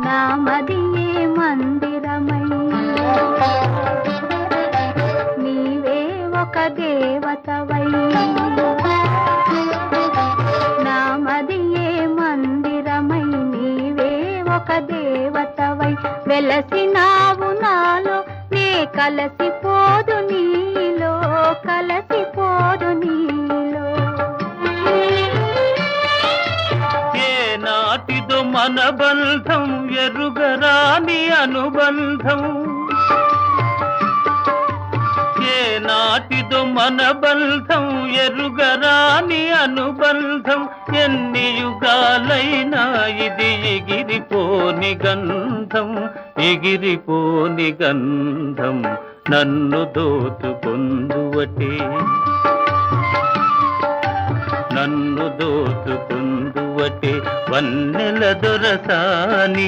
నామదియే మందిరమై నీవే ఒక దేవతవై నామదియే మందిరమై నీవే ఒక దేవతవై వెలసినావు నాలో నే కలసిపోదు నీలో కలసిపోదు నీలో ఏనాటిదో మన బంధం ఎరుగరాని అనుబంధం ఏనాటిదో మన బంధం ఎరుగరాని అనుబంధం ఎన్ని యుగాలైనా ఇది ఎగిరిపోని గంధం ఎగిరిపోని గంధం నన్ను దోచుకొందువటే నన్ను దోచుకొందువటే వన్నెల దొరసాని